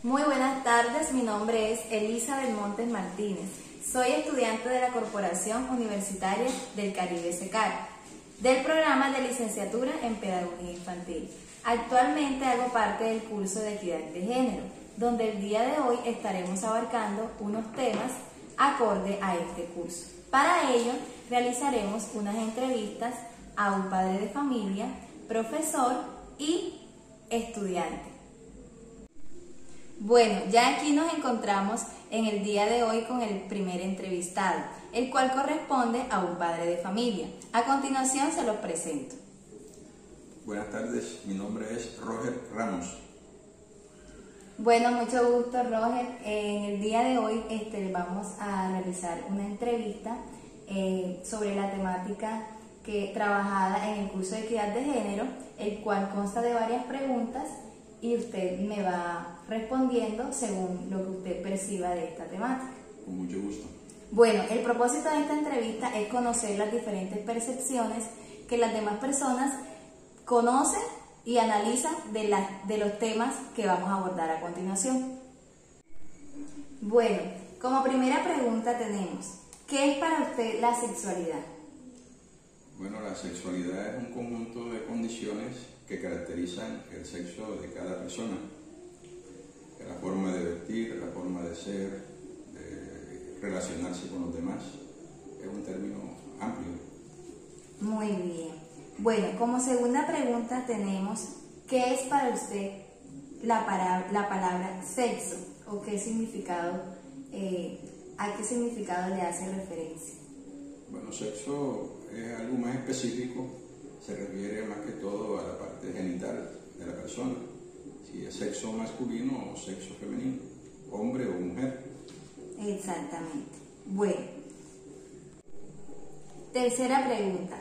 Muy buenas tardes, mi nombre es Elizabeth Montes Martínez. Soy estudiante de la Corporación Universitaria del Caribe SECAR, del programa de licenciatura en Pedagogía Infantil. Actualmente hago parte del curso de Equidad de Género, donde el día de hoy estaremos abarcando unos temas acorde a este curso. Para ello, realizaremos unas entrevistas a un padre de familia, profesor y estudiante. Bueno, ya aquí nos encontramos en el día de hoy con el primer entrevistado, el cual corresponde a un padre de familia. A continuación se los presento. Buenas tardes, mi nombre es Roger Ramos. Bueno, mucho gusto, Roger. En el día de hoy vamos a realizar una entrevista sobre la temática trabajada en el curso de Equidad de Género, el cual consta de varias preguntas y usted me va respondiendo según lo que usted perciba de esta temática. Con mucho gusto. Bueno, el propósito de esta entrevista es conocer las diferentes percepciones que las demás personas conocen y analizan de los temas que vamos a abordar a continuación. Bueno, como primera pregunta tenemos, ¿qué es para usted la sexualidad? Bueno, la sexualidad es un conjunto de condiciones que caracterizan el sexo de cada persona. La forma de vestir, la forma de ser, de relacionarse con los demás, es un término amplio. Muy bien. Bueno, como segunda pregunta tenemos, ¿qué es para usted la palabra sexo? ¿O qué significado, a qué significado le hace referencia? Bueno, sexo es algo más específico, se refiere más que todo a la parte genital de la persona, si es sexo masculino o sexo femenino, hombre o mujer. Exactamente. Bueno, tercera pregunta.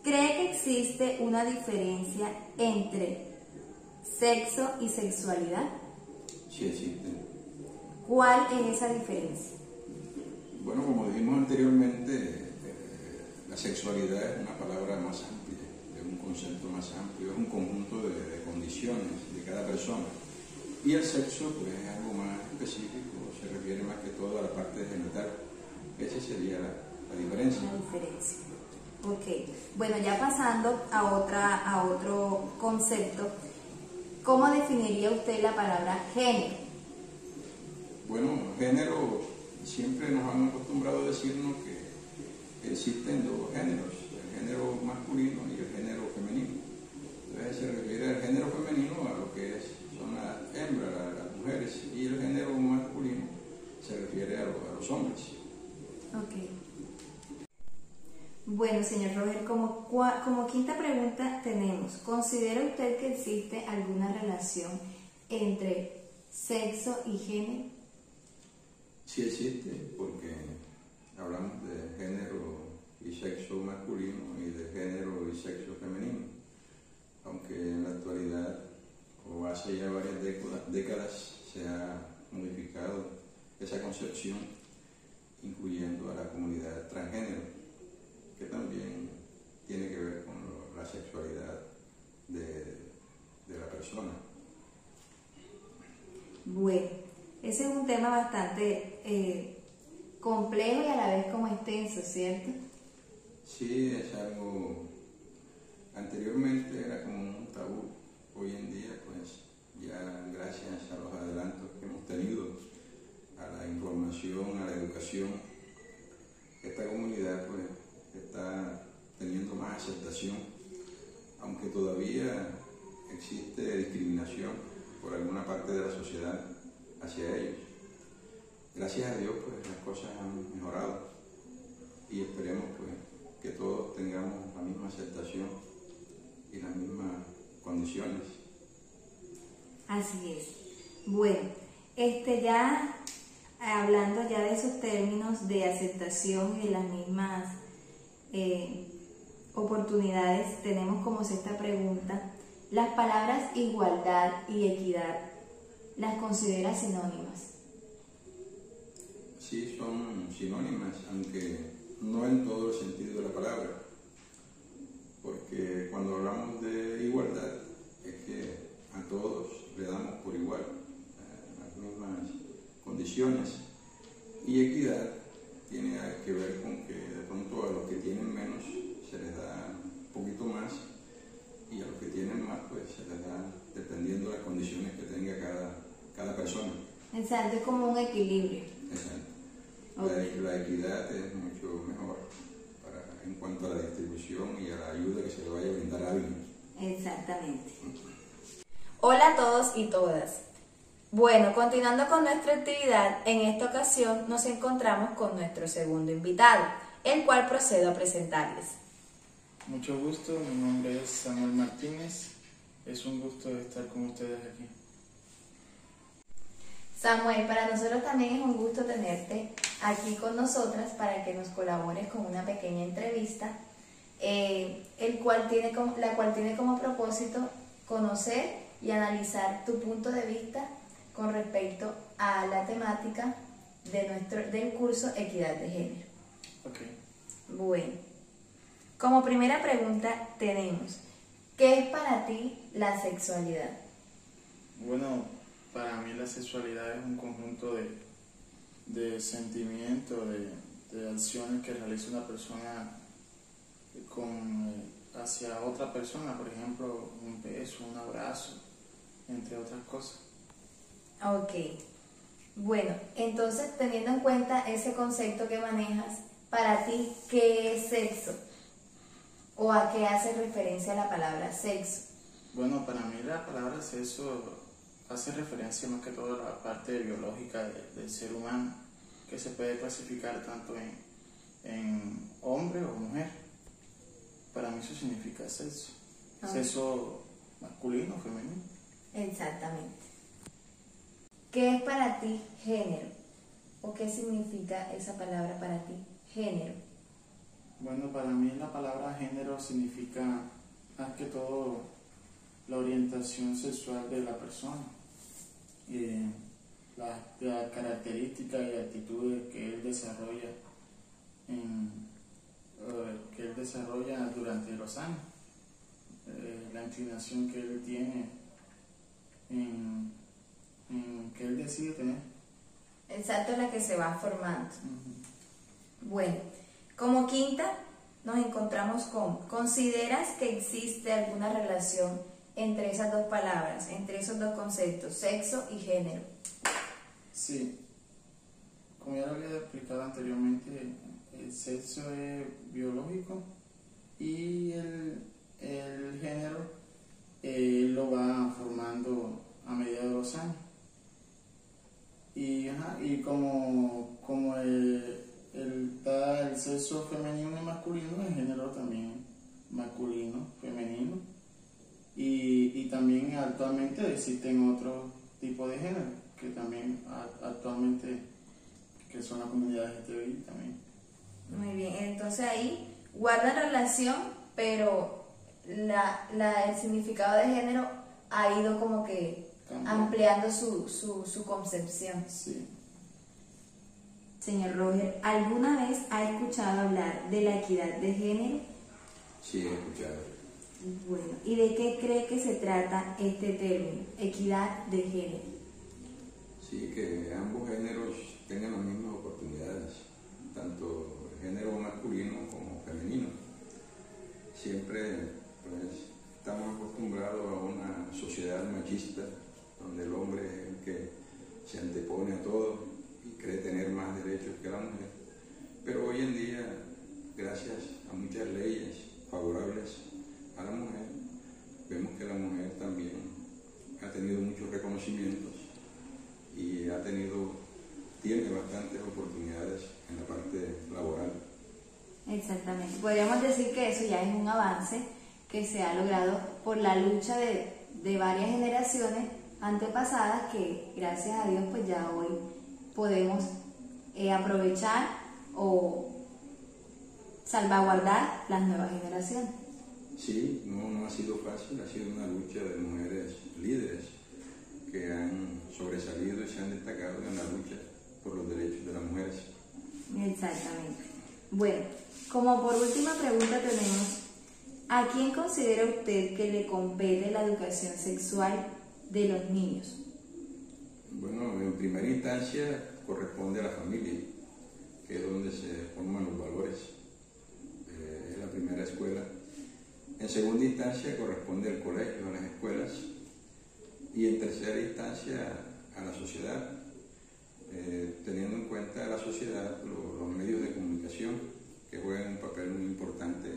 ¿Cree que existe una diferencia entre sexo y sexualidad? Sí existe. ¿Cuál es esa diferencia? Bueno, como dijimos anteriormente, la sexualidad es una palabra más amplia, es un concepto más amplio, es un conjunto de condiciones de cada persona. Y el sexo, pues, es algo más específico, se refiere más que todo a la parte genital. Esa sería la diferencia. La diferencia. Ok. Bueno, ya pasando a otro concepto, ¿cómo definiría usted la palabra género? Bueno, género, siempre nos han acostumbrado a decirnos que existen dos géneros, el género masculino y el género femenino. Entonces se refiere al género femenino a lo que son las hembras, las mujeres, y el género masculino se refiere a los hombres. Ok. Bueno, señor Roger, como quinta pregunta tenemos, ¿considera usted que existe alguna relación entre sexo y género? Sí existe, porque hablamos de género y sexo masculino y de género y sexo femenino, aunque en la actualidad o hace ya varias décadas se ha modificado esa concepción, incluyendo a la comunidad transgénero, que también tiene que ver con la sexualidad de la persona. Bueno, ese es un tema bastante complejo y a la vez como extenso, ¿cierto? Sí, es algo, anteriormente era como un tabú, hoy en día pues ya gracias a los adelantos que hemos tenido, a la información, a la educación, esta comunidad pues está teniendo más aceptación, aunque todavía existe discriminación por alguna parte de la sociedad hacia ellos. Gracias a Dios pues las cosas han mejorado y esperemos pues que todos tengamos la misma aceptación y las mismas condiciones. Así es. Bueno, ya hablando ya de esos términos de aceptación y de las mismas oportunidades, tenemos como sexta pregunta, ¿las palabras igualdad y equidad las considera sinónimas? Sí, son sinónimas, aunque no en todo el sentido de la palabra, porque cuando hablamos de igualdad es que a todos le damos por igual, condiciones. Y equidad tiene que ver con que de pronto a los que tienen menos se les da un poquito más y a los que tienen más pues se les da dependiendo de las condiciones que tenga cada persona. Exacto, es como un equilibrio. Exacto. Okay. La equidad es mucho mejor en cuanto a la distribución y a la ayuda que se le vaya a brindar a alguien. Exactamente. Hola a todos y todas. Bueno, continuando con nuestra actividad, en esta ocasión nos encontramos con nuestro segundo invitado, el cual procedo a presentarles. Mucho gusto, mi nombre es Samuel Martínez, es un gusto estar con ustedes aquí. Samuel, para nosotros también es un gusto tenerte aquí con nosotras para que nos colabores con una pequeña entrevista, la cual tiene como propósito conocer y analizar tu punto de vista con respecto a la temática del curso Equidad de Género. Okay. Bueno, como primera pregunta tenemos, ¿qué es para ti la sexualidad? Bueno, para mí la sexualidad es un conjunto de sentimientos, de acciones que realiza una persona hacia otra persona, por ejemplo, un beso, un abrazo, entre otras cosas. Ok, bueno, entonces teniendo en cuenta ese concepto que manejas, para ti, ¿qué es sexo? ¿O a qué hace referencia la palabra sexo? Bueno, para mí la palabra sexo hace referencia más que todo a la parte biológica del ser humano, que se puede clasificar tanto en hombre o mujer. Para mí eso significa sexo. Okay. Sexo masculino o femenino. Exactamente. ¿Qué es para ti género? ¿O qué significa esa palabra para ti, género? Bueno, para mí la palabra género significa más que todo la orientación sexual de la persona, las características y actitudes que él desarrolla durante los años, la inclinación que él tiene que él decide tener. Exacto, la que se va formando. Uh-huh. Bueno, como quinta nos encontramos con, ¿consideras que existe alguna relación entre esas dos palabras, entre esos dos conceptos, sexo y género? Sí, como ya lo había explicado anteriormente, el sexo es biológico y el género lo va formando a medida de los años. Y como está el sexo femenino y masculino, el género también masculino, femenino. Y también actualmente existen otros tipos de género, que también actualmente, que son las comunidades LGTBI también. Muy bien, entonces ahí guardan relación, pero el significado de género ha ido como que ampliando su concepción. Sí. Señor Roger, ¿alguna vez ha escuchado hablar de la equidad de género? Sí, he escuchado. Bueno, ¿y de qué cree que se trata este término, equidad de género? Sí, que ambos géneros tengan las mismas oportunidades, tanto el género masculino como femenino. Siempre pues, estamos acostumbrados a una sociedad machista, donde el hombre es el que se antepone a todo y cree tener más derechos que la mujer. Pero hoy en día, gracias a muchas leyes favorables a la mujer, vemos que la mujer también ha tenido muchos reconocimientos y tiene bastantes oportunidades en la parte laboral. Exactamente. Podríamos decir que eso ya es un avance que se ha logrado por la lucha de varias generaciones antepasadas que, gracias a Dios, pues ya hoy podemos aprovechar o salvaguardar las nuevas generaciones. Sí, no ha sido fácil, ha sido una lucha de mujeres líderes que han sobresalido y se han destacado en la lucha por los derechos de las mujeres. Exactamente. Bueno, como por última pregunta tenemos, ¿a quién considera usted que le compete la educación sexual de los niños? Bueno, en primera instancia corresponde a la familia, que es donde se forman los valores. Es la primera escuela. En segunda instancia corresponde al colegio, a las escuelas, y en tercera instancia a la sociedad, teniendo en cuenta a la sociedad los medios de comunicación que juegan un papel muy importante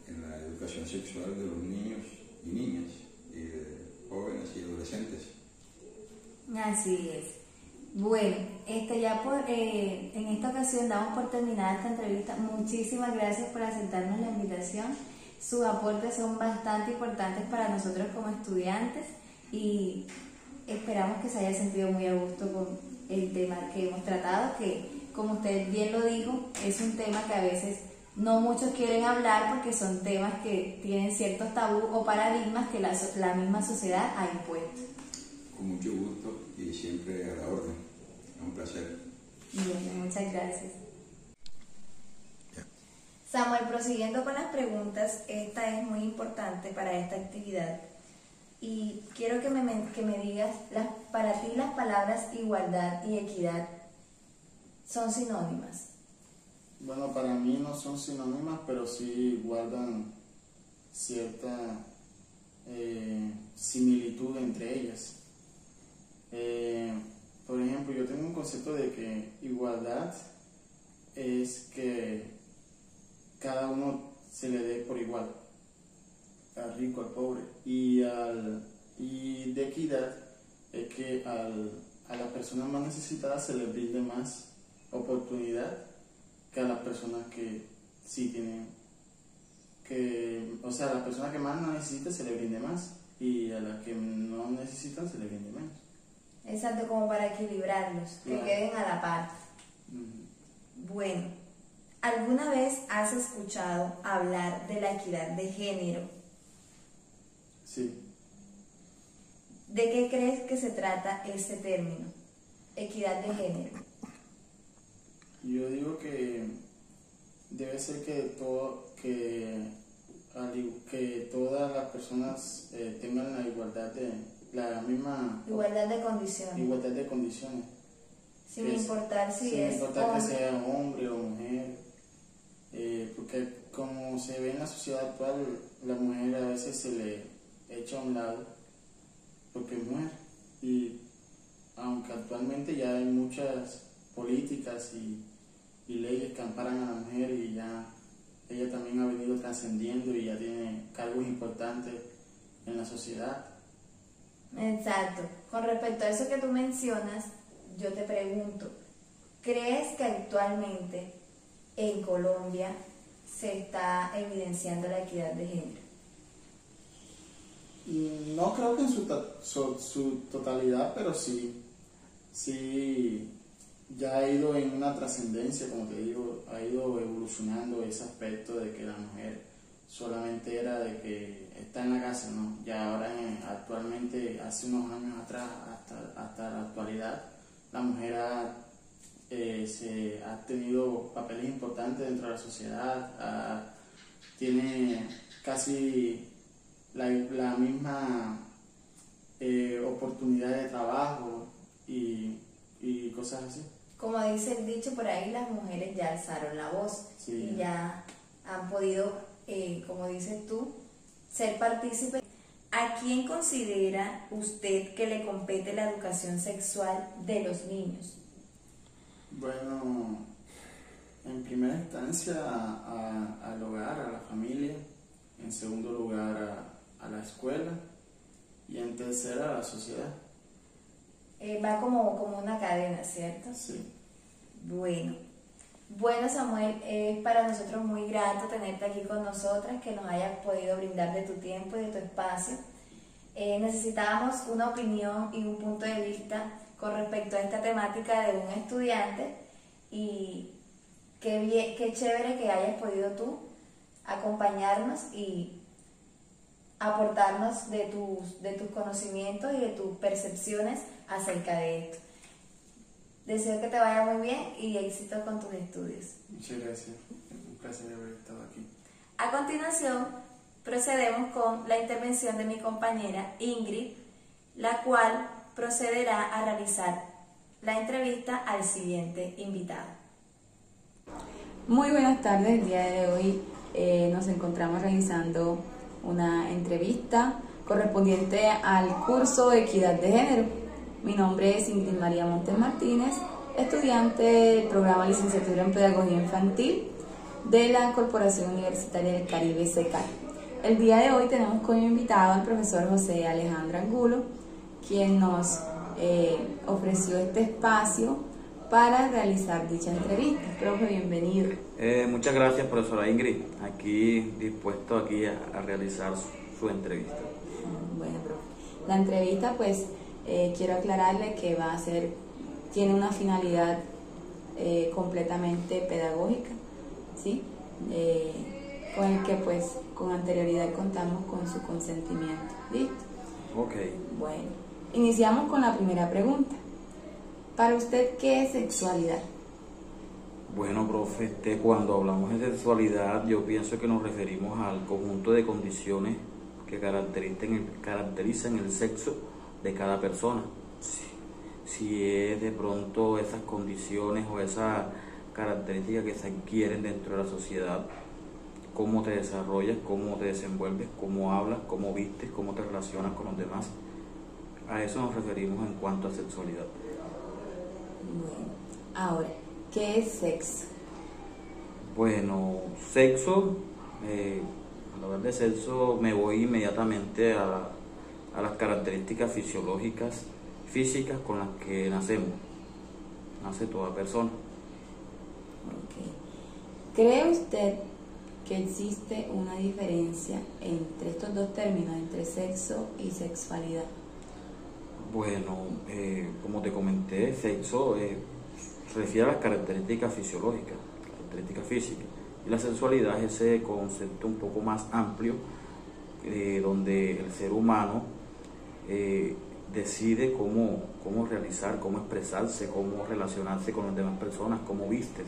en la educación sexual de los niños y niñas, y de jóvenes y adolescentes. Así es. Bueno, en esta ocasión damos por terminada esta entrevista. Muchísimas gracias por aceptarnos la invitación. Sus aportes son bastante importantes para nosotros como estudiantes y esperamos que se haya sentido muy a gusto con el tema que hemos tratado, que como usted bien lo dijo, es un tema que a veces no muchos quieren hablar porque son temas que tienen ciertos tabú o paradigmas que la misma sociedad ha impuesto. Con mucho gusto y siempre a la orden. Es un placer. Bueno, muchas gracias. Samuel, prosiguiendo con las preguntas, esta es muy importante para esta actividad. Y quiero que me digas, para ti las palabras igualdad y equidad son sinónimas. Bueno, para mí no son sinónimas, pero sí guardan cierta similitud entre ellas. Por ejemplo, yo tengo un concepto de que igualdad es que cada uno se le dé por igual, al rico, al pobre, y de equidad es que a las personas más necesitadas se les brinde más oportunidad que a las personas que sí tienen, o sea, a las personas que más no necesitan se les brinde más y a las que no necesitan se les brinde menos. Exacto, como para equilibrarlos, Claro. que queden a la par. Bueno, ¿alguna vez has escuchado hablar de la equidad de género? Sí. ¿De qué crees que se trata este término? Equidad de género. Yo digo que debe ser que todas las personas tengan la misma Igualdad de condiciones. igualdad de condiciones. Sin importar si sin es importar que hombre. sea hombre o mujer, porque como se ve en la sociedad actual, la mujer a veces se le echa a un lado porque es mujer, y aunque actualmente ya hay muchas políticas y leyes que amparan a la mujer, y ya ella también ha venido trascendiendo y ya tiene cargos importantes en la sociedad. Exacto. Con respecto a eso que tú mencionas, yo te pregunto, ¿crees que actualmente en Colombia se está evidenciando la equidad de género? No creo que en su totalidad, pero sí ya ha ido en una trascendencia, como te digo, ha ido evolucionando ese aspecto de que la mujer solamente era de que está en la casa, ¿no? Ya ahora actualmente, hace unos años atrás, hasta la actualidad, la mujer ha tenido papeles importantes dentro de la sociedad, tiene casi la misma oportunidad de trabajo y cosas así. Como dice el dicho por ahí, las mujeres ya alzaron la voz Sí. y ya han podido, como dices tú, ser partícipes. ¿A quién considera usted que le compete la educación sexual de los niños? Bueno, en primera instancia al hogar, a la familia, en segundo lugar a la escuela y en tercera a la sociedad. Va como una cadena, ¿cierto? Sí. Bueno Samuel, es para nosotros muy grato tenerte aquí con nosotras, que nos hayas podido brindar de tu tiempo y de tu espacio. Necesitábamos una opinión y un punto de vista con respecto a esta temática de un estudiante, y qué chévere que hayas podido tú acompañarnos y aportarnos de tus conocimientos y de tus percepciones acerca de esto. Deseo que te vaya muy bien y éxito con tus estudios. Muchas gracias. Un placer haber estado aquí. A continuación, procedemos con la intervención de mi compañera Ingrid, la cual procederá a realizar la entrevista al siguiente invitado. Muy buenas tardes, el día de hoy nos encontramos realizando una entrevista correspondiente al curso de Equidad de Género. Mi nombre es Ingrid María Montes Martínez, estudiante del programa Licenciatura en Pedagogía Infantil de la Corporación Universitaria del Caribe, CECAR. El día de hoy tenemos como invitado al profesor José Alejandro Angulo, quien nos ofreció este espacio para realizar dicha entrevista. Profe, bienvenido. Muchas gracias, profesora Ingrid. Aquí dispuesto a realizar su entrevista. Bueno, profe. La entrevista, pues, quiero aclararle que tiene una finalidad completamente pedagógica, ¿sí? Con el que, pues, con anterioridad contamos con su consentimiento. ¿Listo? Ok. Bueno, iniciamos con la primera pregunta. Para usted, ¿qué es sexualidad? Bueno, profe, cuando hablamos de sexualidad, yo pienso que nos referimos al conjunto de condiciones que caracterizan el sexo de cada persona. Si es de pronto esas condiciones o esas características que se adquieren dentro de la sociedad, cómo te desarrollas, cómo te desenvuelves, cómo hablas, cómo vistes, cómo te relacionas con los demás. A eso nos referimos en cuanto a sexualidad. Bueno, ahora, ¿qué es sexo? Bueno, sexo, al hablar de sexo me voy inmediatamente a las características fisiológicas, físicas con las que nace toda persona. Okay. ¿Cree usted que existe una diferencia entre estos dos términos, entre sexo y sexualidad? Bueno, como te comenté, sexo se refiere a las características fisiológicas, características físicas, y la sexualidad es ese concepto un poco más amplio, donde el ser humano decide cómo realizar, cómo expresarse, cómo relacionarse con las demás personas, cómo vistes.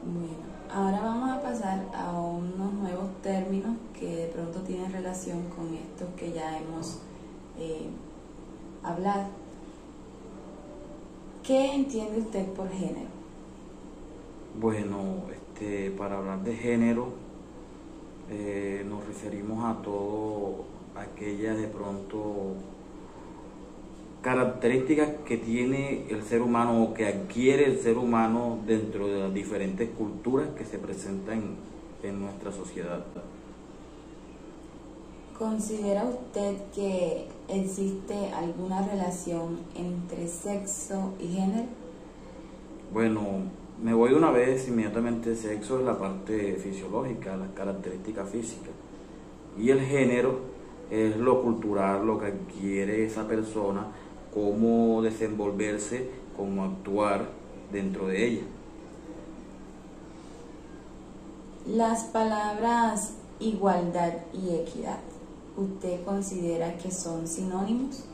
Bueno, ahora vamos a pasar a unos nuevos términos que de pronto tienen relación con estos que ya hemos hablado. ¿Qué entiende usted por género? Bueno, para hablar de género nos referimos a todo aquella de pronto características que tiene el ser humano o que adquiere el ser humano dentro de las diferentes culturas que se presentan en nuestra sociedad. ¿Considera usted que existe alguna relación entre sexo y género? Bueno, me voy de una vez inmediatamente. Sexo es la parte fisiológica, las características físicas, y el género es lo cultural, lo que adquiere esa persona, cómo desenvolverse, cómo actuar dentro de ella. Las palabras igualdad y equidad, ¿usted considera que son sinónimos?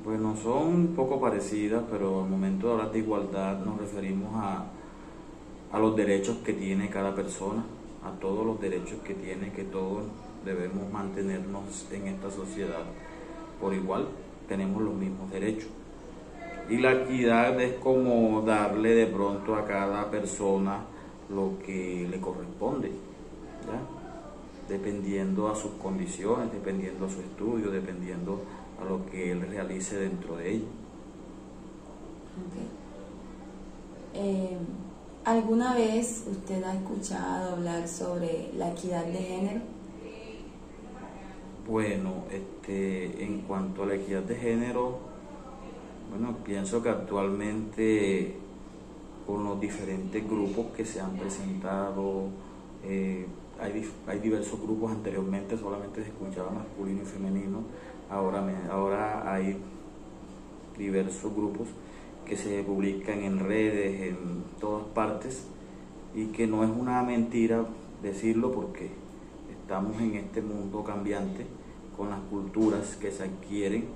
Bueno, son un poco parecidas, pero al momento de hablar de igualdad nos referimos a los derechos que tiene cada persona, a todos los derechos que tiene, que todos debemos mantenernos en esta sociedad por igual, tenemos los mismos derechos. Y la equidad es como darle de pronto a cada persona lo que le corresponde, ¿ya? Dependiendo a sus condiciones, dependiendo a su estudio, dependiendo a lo que él realice dentro de ella. Okay. ¿Alguna vez usted ha escuchado hablar sobre la equidad de género? Bueno, en cuanto a la equidad de género, bueno, pienso que actualmente con los diferentes grupos que se han presentado, hay diversos grupos. Anteriormente solamente se escuchaba masculino y femenino, ahora hay diversos grupos que se publican en redes, en todas partes, y que no es una mentira decirlo, porque estamos en este mundo cambiante con las culturas que se adquieren.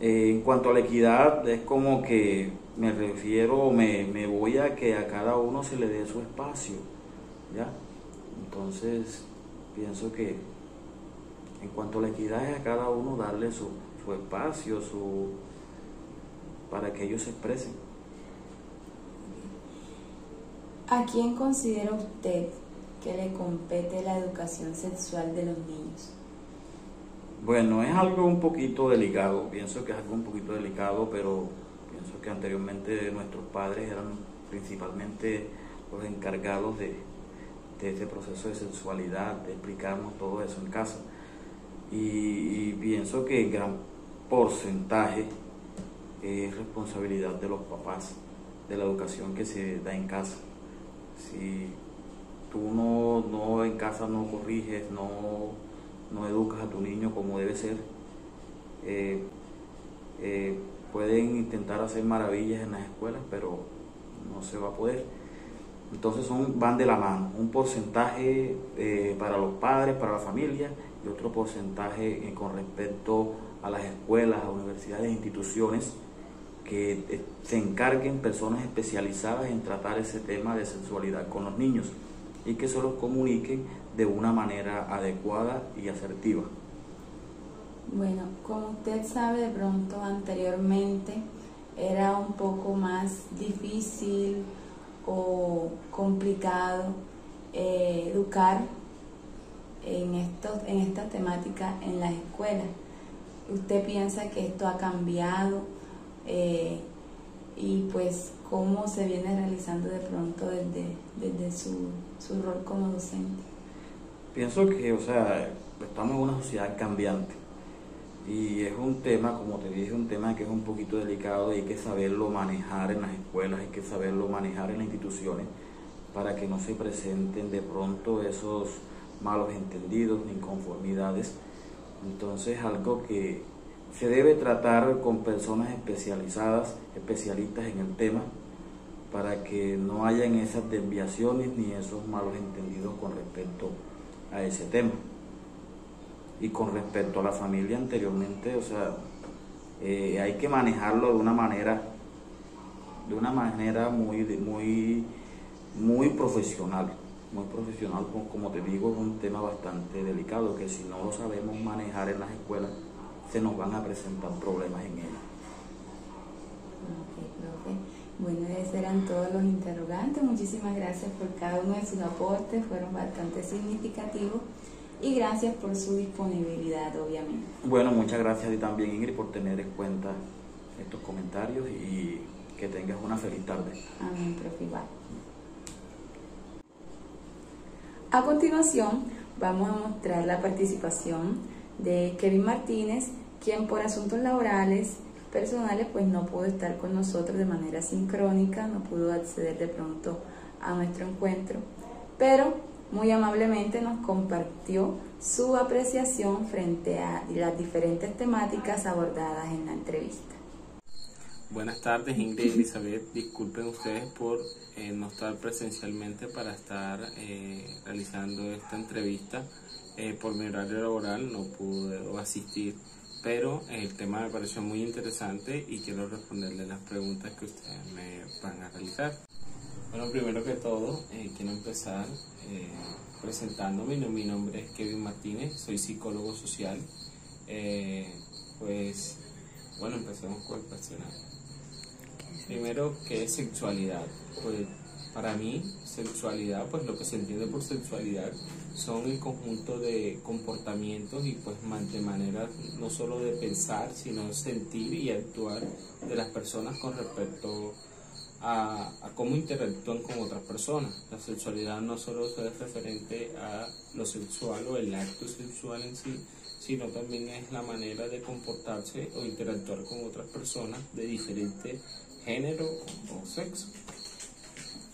En cuanto a la equidad, es como que me refiero, me voy a que a cada uno se le dé su espacio, ¿ya? Entonces, pienso que en cuanto a la equidad es a cada uno darle su espacio, para que ellos se expresen. ¿A quién considera usted que le compete la educación sexual de los niños? Bueno, es algo un poquito delicado, pienso que es algo un poquito delicado, pero pienso que anteriormente nuestros padres eran principalmente los encargados de este proceso de sexualidad, de explicarnos todo eso en casa. Y pienso que en gran porcentaje es responsabilidad de los papás, de la educación que se da en casa. Si tú no en casa no corriges, no educas a tu niño como debe ser, pueden intentar hacer maravillas en las escuelas, pero no se va a poder. Entonces van de la mano, un porcentaje para los padres, para la familia, y otro porcentaje con respecto a las escuelas, a universidades, instituciones que se encarguen personas especializadas en tratar ese tema de sexualidad con los niños y que se los comuniquen de una manera adecuada y asertiva. Bueno, como usted sabe, de pronto anteriormente era un poco más difícil o complicado educar en esta temática en las escuelas. ¿Usted piensa que esto ha cambiado? Y pues, ¿cómo se viene realizando de pronto desde su rol como docente? Pienso que, estamos en una sociedad cambiante y es un tema, como te dije, un tema que es un poquito delicado y hay que saberlo manejar en las escuelas, hay que saberlo manejar en las instituciones para que no se presenten de pronto esos malos entendidos ni inconformidades. Entonces, algo que se debe tratar con personas especializadas, especialistas en el tema, para que no hayan esas desviaciones ni esos malos entendidos con respecto a ese tema. Y con respecto a la familia anteriormente, hay que manejarlo de una manera muy profesional, como te digo, es un tema bastante delicado que si no lo sabemos manejar en las escuelas, se nos van a presentar problemas en ellas. Ok, profe. Bueno, esos eran todos los interrogantes. Muchísimas gracias por cada uno de sus aportes, fueron bastante significativos, y gracias por su disponibilidad, obviamente. Bueno, muchas gracias a ti también, Ingrid, por tener en cuenta estos comentarios y que tengas una feliz tarde. Amén, profe, igual. A continuación, vamos a mostrar la participación de Kevin Martínez, quien por asuntos laborales personales pues no pudo estar con nosotros de manera sincrónica, no pudo acceder de pronto a nuestro encuentro, pero muy amablemente nos compartió su apreciación frente a las diferentes temáticas abordadas en la entrevista. Buenas tardes, Ingrid y Elizabeth. Disculpen ustedes por no estar presencialmente para estar realizando esta entrevista. Por mi horario laboral no pude asistir, pero el tema me pareció muy interesante y quiero responderle las preguntas que ustedes me van a realizar. Bueno, primero que todo, quiero empezar presentándome. Mi nombre es Kevin Martínez, soy psicólogo social. Bueno, empecemos con el cuestionario. Primero, ¿qué es sexualidad? Pues para mí, sexualidad, pues lo que se entiende por sexualidad son el conjunto de comportamientos y pues de maneras no solo de pensar, sino sentir y actuar de las personas con respecto a cómo interactúan con otras personas. La sexualidad no solo es referente a lo sexual o el acto sexual en sí, sino también es la manera de comportarse o interactuar con otras personas de diferente género o sexo.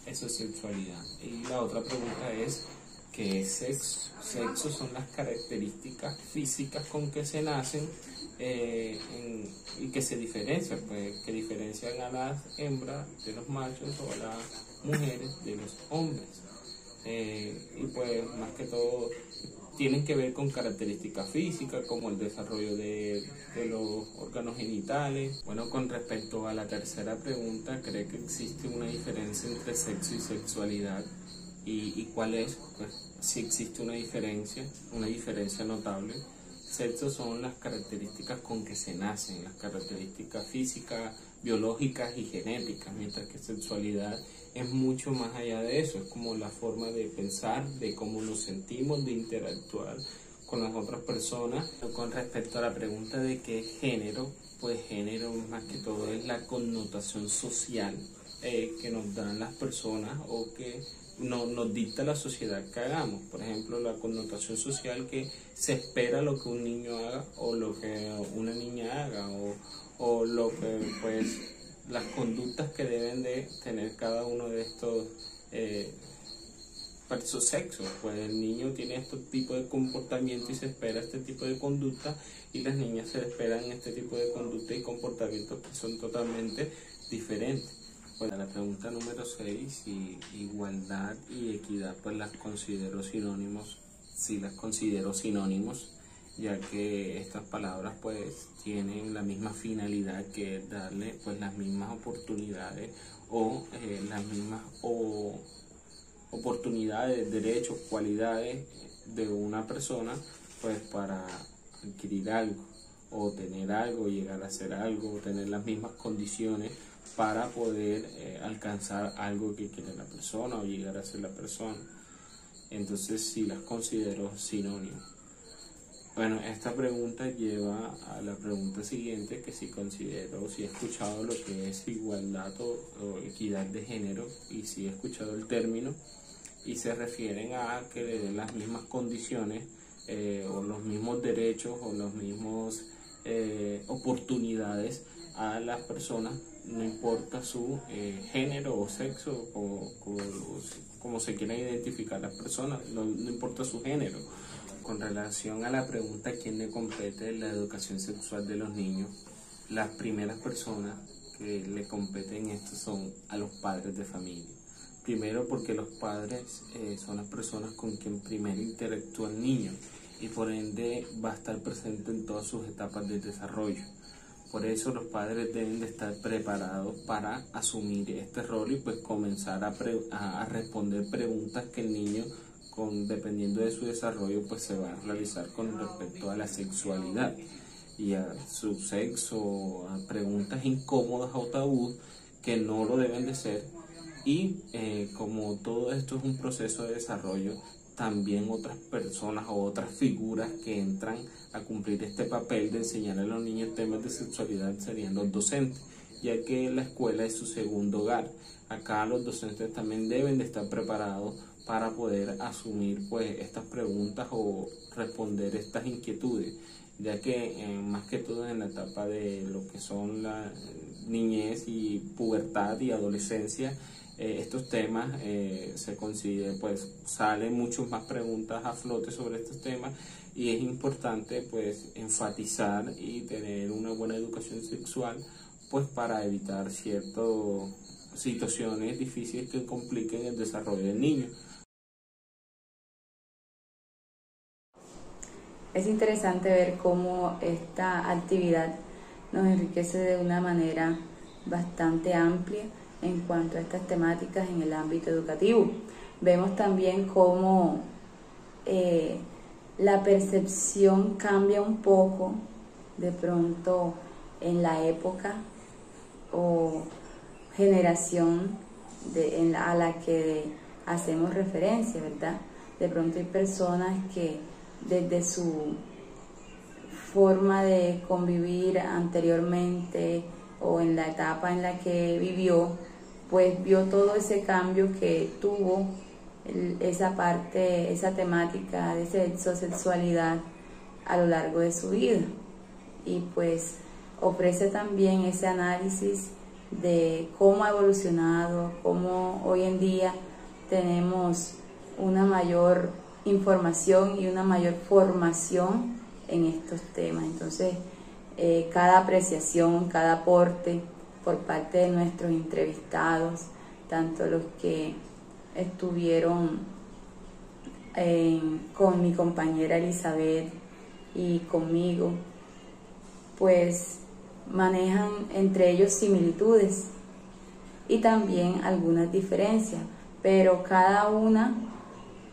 Eso es sexualidad. Y la otra pregunta es, ¿qué es sexo? Sexo son las características físicas con que se nacen y que se diferencian, pues, que diferencian a las hembras de los machos o a las mujeres de los hombres. Y pues más que todo tienen que ver con características físicas como el desarrollo de los órganos genitales. Bueno, con respecto a la tercera pregunta, ¿cree que existe una diferencia entre sexo y sexualidad? ¿Y cuál es? Pues sí existe una diferencia notable. Sexo son las características con que se nacen, las características físicas, biológicas y genéticas, mientras que sexualidad es mucho más allá de eso, es como la forma de pensar, de cómo nos sentimos, de interactuar con las otras personas. Con respecto a la pregunta de qué es género, pues género más que todo es la connotación social que nos dan las personas o que nos dicta la sociedad que hagamos. Por ejemplo, la connotación social que se espera lo que un niño haga o lo que una niña haga o lo que pues las conductas que deben de tener cada uno de estos sexos. Pues el niño tiene este tipo de comportamiento y se espera este tipo de conducta, y las niñas se esperan este tipo de conducta y comportamientos que son totalmente diferentes. Pues a la pregunta número 6, si igualdad y equidad pues las considero sinónimos, sí las considero sinónimos, ya que estas palabras pues tienen la misma finalidad, que es darle pues las mismas oportunidades o las mismas oportunidades, derechos, cualidades de una persona pues para adquirir algo o tener algo, llegar a hacer algo, o tener las mismas condiciones para poder alcanzar algo que quiere la persona o llegar a ser la persona. Entonces sí las considero sinónimos. Bueno, esta pregunta lleva a la pregunta siguiente, que si considero, si he escuchado lo que es igualdad o equidad de género, y si he escuchado el término, y se refieren a que le den las mismas condiciones o los mismos derechos o las mismas oportunidades a las personas, no importa su género o sexo o como se quieran identificar las personas, no importa su género. Con relación a la pregunta ¿quién le compete la educación sexual de los niños?, las primeras personas que le competen esto son a los padres de familia. Primero porque los padres son las personas con quien primero interactúa el niño y por ende va a estar presente en todas sus etapas de desarrollo. Por eso los padres deben de estar preparados para asumir este rol y pues comenzar a responder preguntas que el niño, dependiendo de su desarrollo, pues se va a realizar con respecto a la sexualidad y a su sexo, a preguntas incómodas o tabú que no lo deben de ser. Y como todo esto es un proceso de desarrollo, también otras personas o otras figuras que entran a cumplir este papel de enseñar a los niños temas de sexualidad serían los docentes, ya que la escuela es su segundo hogar. Acá los docentes también deben de estar preparados para poder asumir pues estas preguntas o responder estas inquietudes, ya que más que todo en la etapa de lo que son la niñez y pubertad y adolescencia, estos temas se considera, pues salen muchas más preguntas a flote sobre estos temas, y es importante pues enfatizar y tener una buena educación sexual pues para evitar ciertas situaciones difíciles que compliquen el desarrollo del niño. Es interesante ver cómo esta actividad nos enriquece de una manera bastante amplia en cuanto a estas temáticas en el ámbito educativo. Vemos también cómo la percepción cambia un poco de pronto en la época o generación a la que hacemos referencia, ¿verdad? De pronto hay personas que desde su forma de convivir anteriormente o en la etapa en la que vivió, pues vio todo ese cambio que tuvo esa temática de sexo, sexualidad a lo largo de su vida, y pues ofrece también ese análisis de cómo ha evolucionado, cómo hoy en día tenemos una mayor información y una mayor formación en estos temas. Entonces, cada apreciación, cada aporte por parte de nuestros entrevistados, tanto los que estuvieron con mi compañera Elizabeth y conmigo, pues manejan entre ellos similitudes y también algunas diferencias, pero cada una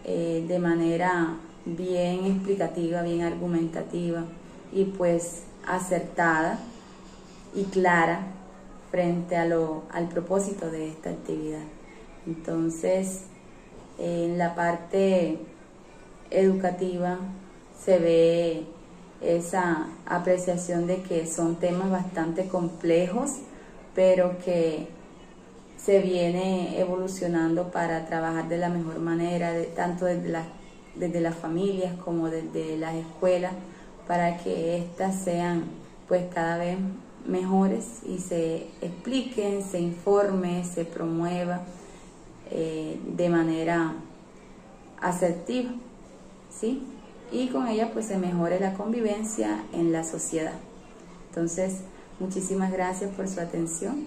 de manera bien explicativa, bien argumentativa y pues acertada y clara frente al propósito de esta actividad. Entonces, en la parte educativa se ve esa apreciación de que son temas bastante complejos, pero que se viene evolucionando para trabajar de la mejor manera, tanto desde las familias como desde las escuelas, para que éstas sean pues cada vez mejores y se expliquen, se informe, se promueva de manera asertiva, ¿sí? Y con ella pues se mejore la convivencia en la sociedad. Entonces, muchísimas gracias por su atención.